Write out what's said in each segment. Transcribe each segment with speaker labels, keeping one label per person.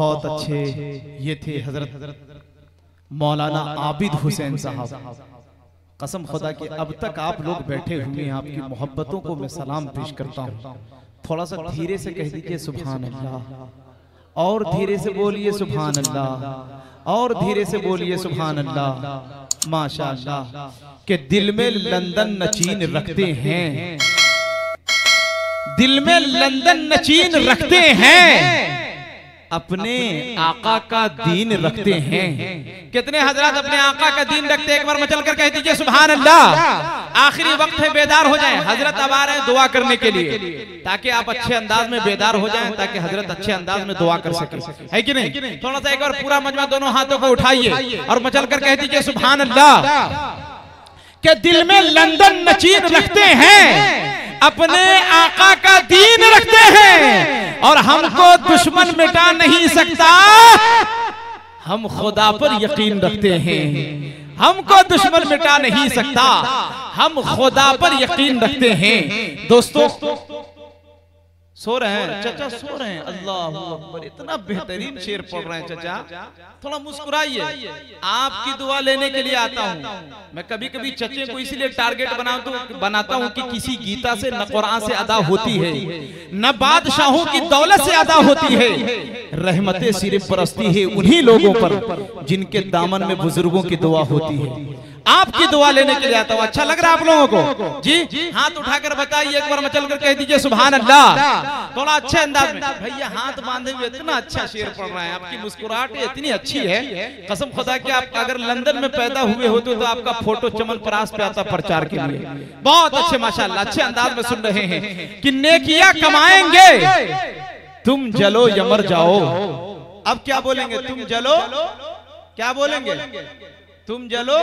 Speaker 1: बहुत अच्छे ये थे हजरत मौलाना आबिद हुसैन साहब। कसम खुदा की अब तक आप लोग बैठे हुए हैं, आपकी मोहब्बतों को मैं सलाम पेश करता हूँ। थोड़ा सा धीरे से कह दीजिए सुभान अल्लाह, और धीरे से बोलिए सुभान अल्लाह, और धीरे से बोलिए सुभान अल्लाह। माशाअल्लाह के दिल में लंदन नचीन रखते हैं, दिल में लंदन नचीन रखते हैं, अपने आका का दीन रखते हैं। कितने हजरात अपने आका का दीन रखते हैं? एक बार मचल कर कह दीजिए सुभान अल्लाह। आखिरी वक्त है, बेदार हो जाएं। हजरत अब आ रहे हैं दुआ करने के लिए, ताकि आप अच्छे अंदाज में बेदार हो जाएं, ताकि हजरत अच्छे अंदाज में दुआ कर सके, है कि नहीं? थोड़ा सा एक बार पूरा मजमा दोनों हाथों को उठाइए और मचल कर कह दीजिए सुभान अल्लाह। के दिल में लंदन नचीन रखते हैं, अपने आका का दीन रखते हैं, और हमको दुश्मन मिटा नहीं सकता। हम खुदा पर यकीन रखते हैं, हमको दुश्मन मिटा नहीं सकता, हम खुदा पर यकीन रखते हैं। दोस्तों सो रहे हैं चाचा, सो रहे हैं। अल्लाह अकबर, इतना बेहतरीन शेर पढ़ रहे हैं चाचा। थोड़ा मुस्कुराइए, आपकी दुआ लेने के लिए आता हूँ। मैं कभी कभी चचे को इसलिए टारगेट बनाता हूँ कि किसी गीता से न कुरान से अदा होती है, न बादशाहों की दौलत से अदा होती है। रहमतें सिर्फ बरसती है उन्हीं लोगों पर जिनके दामन में बुजुर्गों की दुआ होती है। आपकी दुआ लेने के लिए आता हूँ। अच्छा लग रहा है आप लोगों को? जी हाथ उठाकर बताइए, एक बार मचल कर कह दीजिए सुभान अल्लाह। थोड़ा अच्छे अंदाज में भैया हाथ बांधे हुए, इतना अच्छा शेर पढ़ रहे हैं। आपकी मुस्कुराहट इतनी अच्छी है, कसम खुदा कि आप अगर लंदन में पैदा हुए होते तो आपका फोटो चमनप्रास पे आता प्रचार के लिए। बहुत अच्छे माशाअल्लाह, अच्छे अंदाज में सुन रहे हैं कि नेकियां कमाएंगे, तुम जलो या मर जाओ। अब क्या बोलेंगे? तुम जलो, क्या बोलेंगे? तुम जलो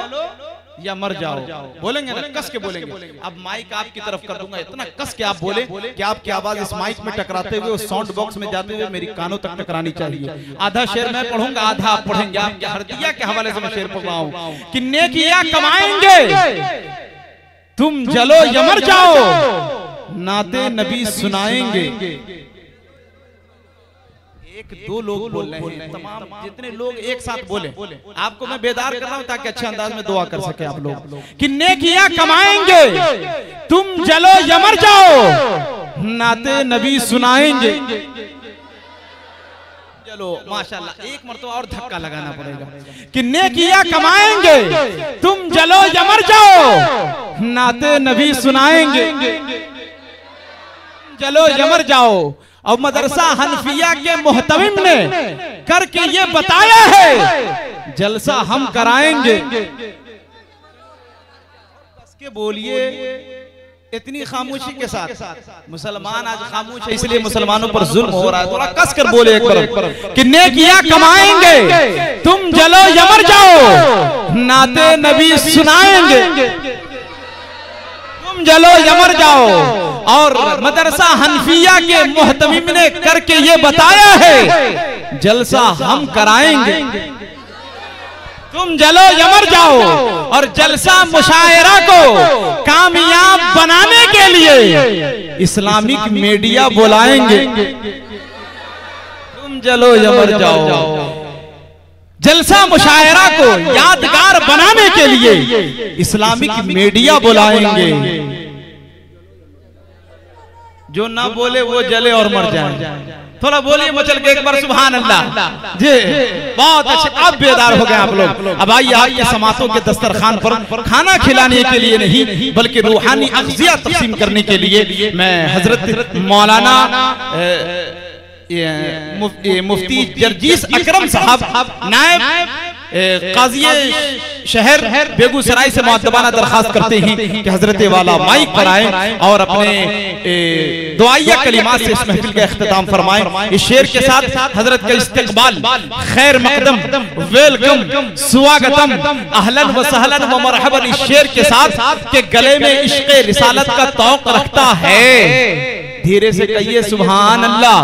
Speaker 1: या मर जाओ, बोलेंगे ना, कस के बोलेंगे। अब माइक आपकी तरफ कर दूंगा, इतना कस के आप बोले कि आपकी आवाज इस माइक में टकराते हुए उस साउंड बॉक्स में जाते हुए मेरी कानों तक टकरानी चाहिए। आधा शेर मैं पढ़ूंगा, आधा आप पढ़ेंगे। आपके हरदिया के हवाले से मैं शेर पढ़ रहा हूं कि नेकियां कमाएंगे, तुम जलो या मर जाओ, नाते नबी सुनाएंगे। एक दो लोग बोल रहे हैं, तमाम जितने लोग एक साथ बोले। आपको मैं बेदार कर रहा हूं ताकि अच्छे अंदाज में दुआ कर सके आप लोग कि नेकियां कमाएंगे, तुम जलो या मर जाओ, नाते नबी सुनाएंगे। चलो माशाल्लाह, एक मरतबा और धक्का लगाना पड़ेगा कि नेकियां कमाएंगे, तुम जलो या मर जाओ, नाते नबी सुनाएंगे। जलो या मर जाओ। और मदरसा हनफिया के मुहतमिम ने करके ये बताया है, जलसा हम कराएंगे। के बोलिए इतनी खामोशी के साथ। मुसलमान आज खामोश है, इसलिए मुसलमानों पर जुल्म हो रहा है। थोड़ा कस कर बोले एक बार कि नेकियां कमाएंगे, तुम जलो या मर जाओ, नाते नबी सुनाएंगे। तुम जलो या मर जाओ। और मदरसा हनफिया के मुहतमिम ने करके ये बताया है, जलसा हम कराएंगे। तुम जलो या मर जाओ। और जलसा मुशायरा को कामयाब बनाने के लिए इस्लामिक मीडिया बुलाएंगे। तुम जलो या मर जाओ। जलसा मुशायरा को यादगार बनाने के लिए इस्लामिक मीडिया बुलाएंगे। जो ना बोले वो जले और मर जाए। थोड़ा बोलिए मचल के एक बार सुभान अल्लाह जी। बहुत अच्छे, अब बेदार हो गए आप लोग। अब आइए आपके समातों के दस्तरखान पर खाना खिलाने के लिए नहीं बल्कि रूहानी अग़ज़िया तक़सीम करने के लिए मैं हजरत मौलाना मुफ्ती जर्जीस अकरम साहब नायब काज़ी शहर बेगूसराय से मुअद्दबाना दरखास्त करते हैं कि हजरत वाला माइक पर आए और अपने दुआया कलिमात से इस महफिल का इख्तिताम फरमाएं। इस शेर के साथ हजरत का इस्तकबाल, खैर मकदम, वेलकम, स्वागतम, अहलन व सहलन व मरहबन इस शेर के साथ के गले में इश्क़े रिसालत का तौक़ रखता है। धीरे से कहिए सुभान अल्लाह।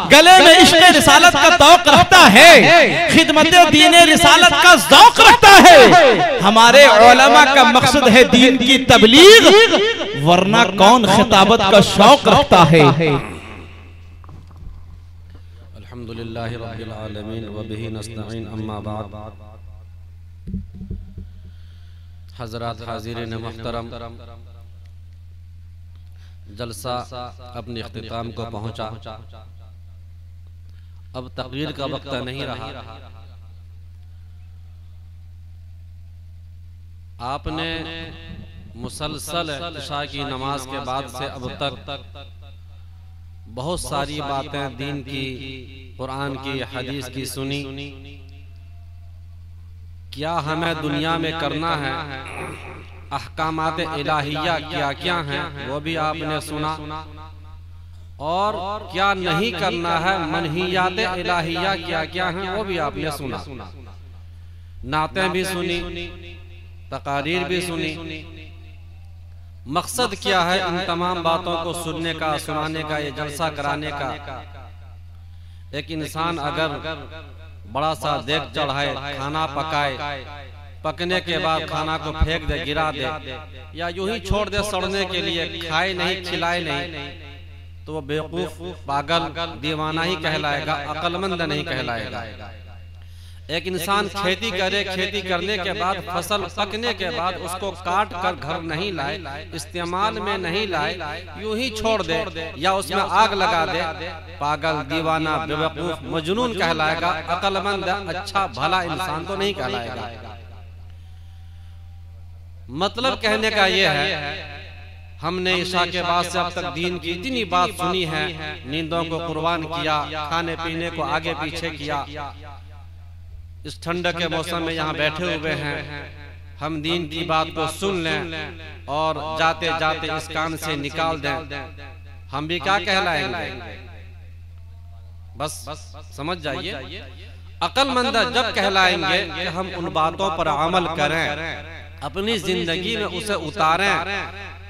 Speaker 1: गले में इश्क़े रिसालत का तौक़ रखता है, खिदमत दीने रिसालत का ज़ौक़ रखता है। हमारे उलमा का मकसद है दीन की तबलीग, वरना कौन खिताबत का शौक़ रखता है।
Speaker 2: अल्हम्दुलिल्लाहि रब्बिल आलमीन व बिही नस्तईन अम्मा बाद। हज़रात हाज़िरीन मुहतरम, जलसा अपने इख्तिताम को पहुंचा। अब तकरीर का वक्त नहीं रहा। आपने मुसलसल इशा की नमाज के बाद से अब तक बहुत सारी बातें दीन की, कुरान की, हदीस की सुनी। क्या हमें दुनिया में करना है, अहकामात इलाहिया क्या क्या हैं वो भी आपने सुना, और क्या नहीं करना है, मनहियात इलाहिया क्या क्या हैं वो भी आपने सुना। नातें भी सुनी, तकारीर भी सुनी। मकसद क्या है इन तमाम बातों को सुनने का, सुनाने का, ये जलसा कराने का? एक इंसान अगर बड़ा सा देग चढ़ाए, खाना पकाए, पकने के बाद खाना को फेंक दे, गिरा दे, या यूं ही छोड़ दे सड़ने के लिए, खाए नहीं, खिलाए नहीं, तो वो बेवकूफ, पागल, दीवाना ही कहलाएगा, अक्लमंद नहीं कहलाएगा। एक इंसान खेती करे, खेती करने के बाद फसल पकने के बाद उसको काट कर घर नहीं लाए, इस्तेमाल में नहीं लाए, यूं ही छोड़ दे या उसमें आग लगा दे, पागल, दीवाना, बेवकूफ, मजनून कहलाएगा, अक्लमंद, अच्छा भला इंसान तो नहीं कहलाएगा। मतलब कहने का ये है, हमने ईशा के बाद से अब तक दीन की इतनी बात सुनी है, नींदों को कुर्बान किया, खाने पीने को आगे पीछे किया। इस ठंडक के मौसम में यहाँ बैठे हुए हैं, हम दीन की बात को सुन लें और जाते जाते इस कान से निकाल दें, हम भी क्या कहलाएंगे? बस समझ जाइए, अक्लमंद जब कहलाएंगे कि हम उन बातों पर अमल करें, अपनी जिंदगी में उसे उतारें।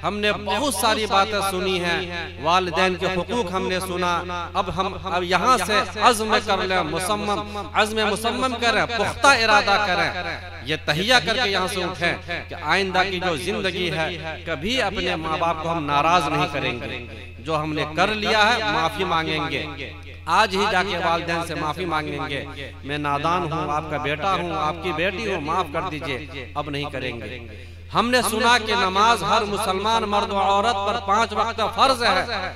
Speaker 2: हमने बहुत सारी बातें सुनी हैं, वालिदैन के हुकूक हमने सुना। अब यहाँ से अज़्म कर लें, अज़्म मुसम्मम करें, पुख्ता इरादा करें, ये तहिया करके यहाँ से उठें कि आइंदा की जो जिंदगी है कभी अपने माँ बाप को हम नाराज नहीं करेंगे। जो हमने कर लिया है माफी मांगेंगे, आज ही जाके वालिदैन से माफी मांगेंगे, मैं नादान हूँ, आपका बेटा हूँ, आपकी बेटी हूँ, माफ कर दीजिए, अब नहीं करेंगे। हमने सुना कि नमाज हर मुसलमान मर्द और औरत पर 5 वक्त फर्ज है,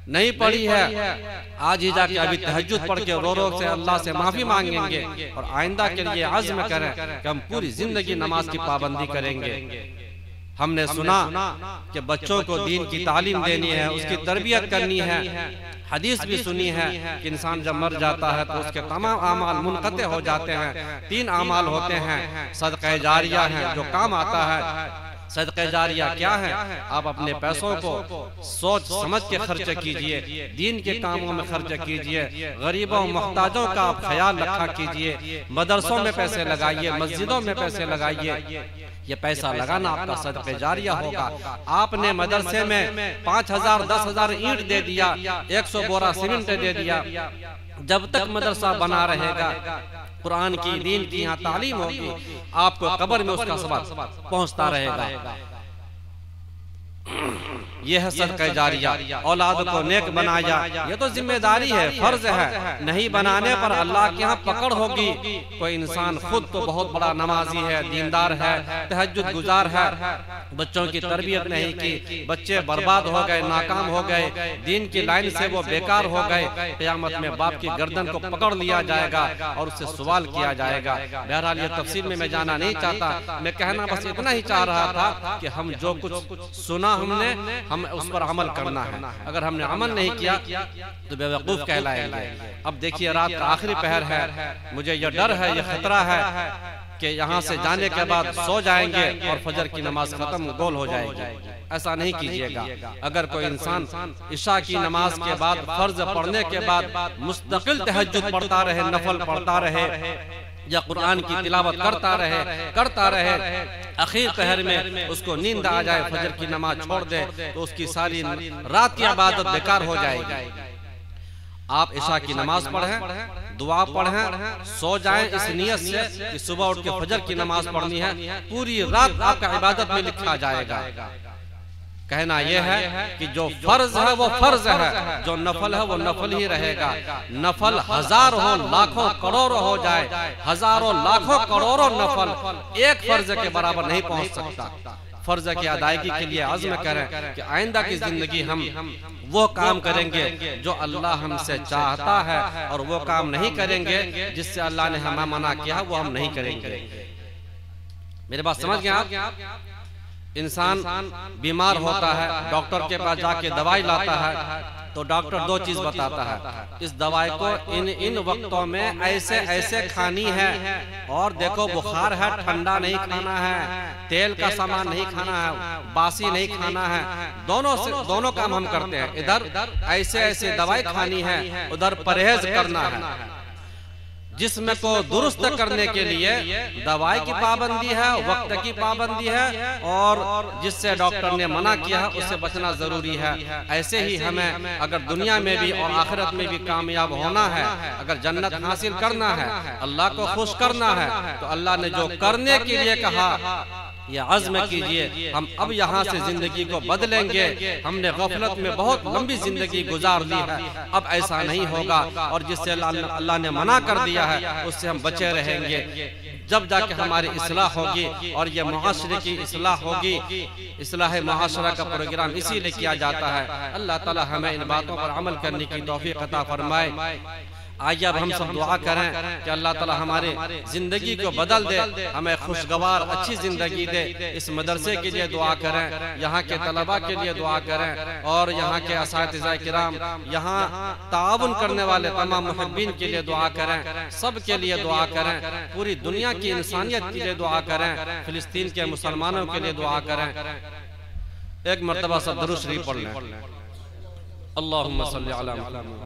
Speaker 2: नहीं पढ़ी है, आज ही जाके अभी तहज्जुद पढ़ के रो रो से अल्लाह से माफी मांगेंगे और आइंदा के लिए अज़्म करें कि हम पूरी जिंदगी नमाज की पाबंदी करेंगे। हमने सुना कि बच्चों को दीन की तालीम देनी है, उसकी तरबियत करनी है। हदीस भी सुनी है कि इंसान जब मर जाता है तो उसके तमाम आमाल मुनक़ते हो जाते हैं। 3 आमाल होते हैं, सदक़े जारिया है जो काम आता है। सदक़े जारिया क्या है? आप अपने पैसों को सोच समझ के खर्च कीजिए, दीन के कामों में खर्च कीजिए, गरीबों मोहताजों का आप ख्याल रखा कीजिए, मदरसों में पैसे लगाइए, मस्जिदों में पैसे लगाइए। ये पैसा लगाना आपका सदक़े जारिया होगा। आपने मदरसे में 5,000 10,000 ईंट दे दिया, 100 बोरा सीमेंट दे दिया, जब तक मदरसा बना रहेगा, कुरान की, दीन की यहाँ तालीम होगी, आपको कब्र में उसका सबक पहुंचता रहेगा। ये है सदक़े जारिया। औलाद को नेक बनाया, ये तो जिम्मेदारी है, फर्ज है। नहीं बनाने पर अल्लाह के यहाँ पकड़ होगी। कोई इंसान खुद तो बहुत बड़ा नमाजी है, दीनदार है, तहज्जुद गुजार है, बच्चों की तरबियत नहीं की, बच्चे बर्बाद हो गए, नाकाम हो गए, दीन की लाइन से वो बेकार हो गए, क़यामत में बाप की गर्दन को पकड़ लिया जाएगा और उससे सवाल किया जाएगा। बहरहाल ये तफसील में मैं जाना नहीं चाहता, मैं कहना बस इतना ही चाह रहा था कि हम जो कुछ सुना हमने, हम उस पर अमल करना है। अगर हमने अमल नहीं किया तो बेवकूफ कहलाएंगे। अब देखिए, रात का आखिरी पहर है, मुझे यह डर है, यह खतरा है कि यहाँ से जाने के बाद सो जाएंगे और फजर की नमाज खत्म गोल हो जाएगी। ऐसा नहीं कीजिएगा। अगर कोई इंसान इशा की नमाज के बाद, फर्ज पढ़ने के बाद मुस्तकिल तहज्जुद पढ़ता रहे, नफल पढ़ता रहे या कुरान की तिलावत करता रहे, आखिर पहर में उसको नींद आ जाए, फजर की नमाज छोड़ दे, तो उसकी सारी रात की इबादत बेकार हो जाएगी। आप इशा की नमाज पढ़ें, दुआ पढ़ें, सो जाएं इस नियत से कि सुबह उठ के फजर की नमाज पढ़नी है, पूरी रात आपका इबादत में लिखा जाएगा। कहना यह है कि जो फर्ज है वो फर्ज है, जो नफल है वो नफल ही रहेगा। नफल हजार हो, लाखों करोड़ों हो जाए, हजारों लाखों करोड़ों नफल एक फर्ज के बराबर नहीं पहुंच सकता। फर्ज की अदायगी के लिए अज़्म करें कि आइंदा की जिंदगी हम वो काम करेंगे जो अल्लाह हमसे चाहता है, और वो काम नहीं करेंगे जिससे अल्लाह ने हमें मना किया वो हम नहीं करेंगे। मेरे बात समझ गए आप? इंसान बीमार होता है, डॉक्टर के पास जाके दवाई लाता है, तो डॉक्टर दो चीज बताता है, इस दवाई को इन वक्तों में ऐसे ऐसे खानी है, और देखो बुखार है ठंडा नहीं खाना है, तेल का सामान नहीं खाना है, बासी नहीं खाना है। दोनों काम हम करते हैं। इधर ऐसे ऐसे दवाई खानी है, उधर परहेज करना है। जिस्म को दुरुस्त करने के लिए दवाई की पाबंदी है, वक्त की पाबंदी है, और जिससे डॉक्टर ने मना किया है उससे बचना जरूरी है। ऐसे ही हमें अगर दुनिया में भी और आखिरत में भी कामयाब होना है, अगर जन्नत हासिल करना है, अल्लाह को खुश करना है, तो अल्लाह ने जो करने के लिए कहा ये अज़्म कीजिए। हम अब यहाँ से जिंदगी को बदलेंगे। हमने गफलत में बहुत लंबी जिंदगी गुजार ली है, अब ऐसा नहीं होगा, और जिससे अल्लाह ने मना कर दिया है उससे हम बचे रहेंगे। जब जाके हमारी इस्लाह होगी और ये मुआशरे की इस्लाह होगी। इस्लाह मुआशरा का प्रोग्राम इसीलिए किया जाता है। अल्लाह ताला हमें इन बातों पर अमल करने की तौफीक अता फरमाए। आइए अब हम सब दुआ करें कि अल्लाह ताला हमारे जिंदगी को बदल दे, हमें खुशगवार अच्छी जिंदगी दे। इस मदरसे के लिए दुआ करें, यहाँ के तलबा के लिए दुआ करें, और यहाँ के असातिज़ा किराम, यहाँ ताउन करने वाले तमाम मुहिब्बीन के लिए दुआ करें, सब के लिए दुआ करें, पूरी दुनिया की इंसानियत के लिए दुआ करें, फिलिस्तीन के मुसलमानों के लिए दुआ करें। एक मरतबा सब दुरूद शरीफ पढ़ लें। अल्लाहुम्मा सल्ली अला मुहम्मद।